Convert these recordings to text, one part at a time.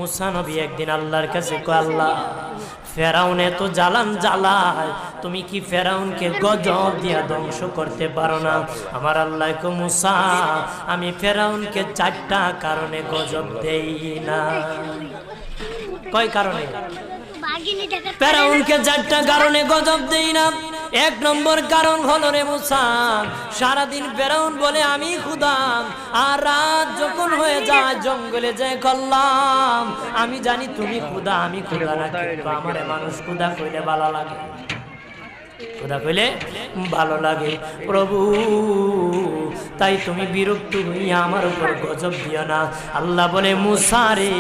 মুসা নবী একদিন আল্লাহর কাছে কয়, আল্লাহ ফেরাউন এত জ্বালান জ্বালায়, তুমি কি ফেরাউনকে গজব দিয়া ধ্বংস করতে পারো না? আমার আল্লাহ কয়, মুসা আমি ফেরাউনকে 4টা কারণে গজব দেই না। কয় কারণে? ফেরাউনকে 4টা কারণে গজব দেই না। 1 নম্বর কারণ হলো রে মুসা, সারাদিন ফেরাউন বলে আমি খোদা, আর রাত যখন হয়ে যায় জঙ্গলে যায় করলাম আমি জানি তুমি খোদা, আমি খোদা না, কিন্তু আমার মানুষ খোদা কইলে ভালো লাগে, খোদা কইলে ভালো লাগে। প্রভু তাই তুমি বিরক্ত হইয়া আমার উপর গজব দিও না। আল্লাহ বলে, মুসা রে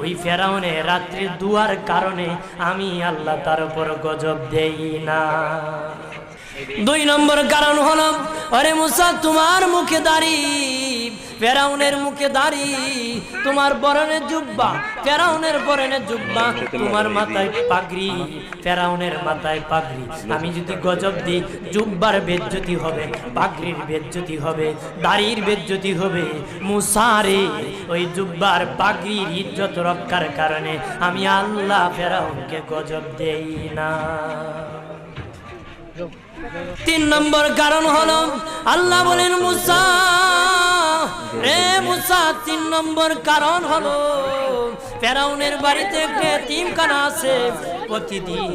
ওই ফেরাউনের রাত্রি দুয়ার কারণে আমি আল্লাহ তার উপর গজব দেই না। 2 নম্বর কারণ হলো, আরে মুসা তোমার মুখে দাড়ি, ফেরাউনের মুখে দাড়ি, তোমার পরনে জুব্বা, ফেরাউনের পরনে জুব্বা, তোমার মাথায় পাগড়ি, ফেরাউনের মাথায় পাগড়ি। আমি যদি গজব দিই, জুব্বার বেজ্জতি হবে, পাগড়ির বেজ্জতি হবে, দাড়ির বেজ্জতি হবে। মুসা রে ওই জুব্বার পাগড়ির ইজ্জত রক্ষার কারণে আমি আল্লাহ ফেরাউনকে গজব দেই না। 3 নম্বর কারণ হলো, আল্লাহ বলেন মুসা রে মুসা 3 নম্বর কারণ হলো, ফেরাউনের বাড়িতে একটা এতিমখানা আছে, প্রতিদিন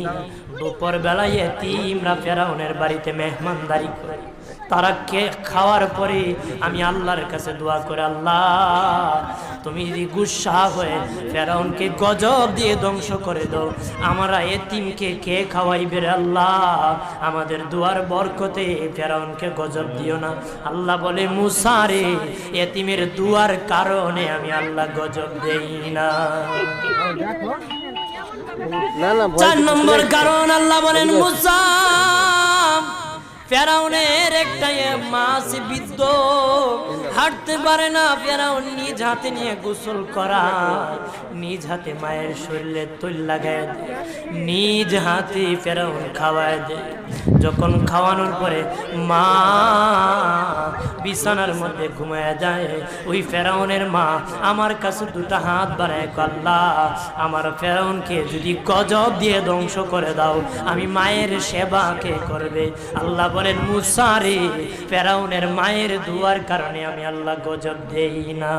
দুপুর বেলায় এতিমরা ফেরাউনের বাড়িতে মেহমানদারি করে। তারা খাওয়ার পরে আমি আল্লাহর কাছে দোয়া করে, আল্লাহ তুমি যদি গুসা হয়ে ফেরাউনকে গজব দিয়ে ধ্বংস করে দাও, আমরা এতিমকে কে খাওয়াইবে রে আল্লাহ, আমাদের দুয়ার বরকতে ফেরাউনকে গজব দিও না। আল্লাহ বলে, মুসা রে এতিমের দুয়ার কারণে আমি আল্লাহ গজব দেই না। 4 নম্বর কারণ, আল্লাহ বলেন, মুসা ফেরাউনের একটা মাছ বিদ্ধ, হাঁটতে পারে না, ফেরাউন নিজ হাতে নিয়ে গোসল করা, নিজ হাতে মায়ের শরীরে তৈল লাগায় দেয়, নিজ হাতে ফেরাউন খাওয়ায় দেয়। যখন খাওয়ানোর পরে মা বিছানার মধ্যে ঘুমায় যায়, ওই ফেরাউনের মা আমার কাছে 2টা হাত বাড়ায়, আল্লাহ আমার ফেরাউনকে যদি গজব দিয়ে ধ্বংস করে দাও, আমি মায়ের সেবা কে করবে? আল্লাহ বলেন, মুসা রে ফেরাউনের মায়ের দুয়ার কারণে আমি আল্লাহ গজব দেই না।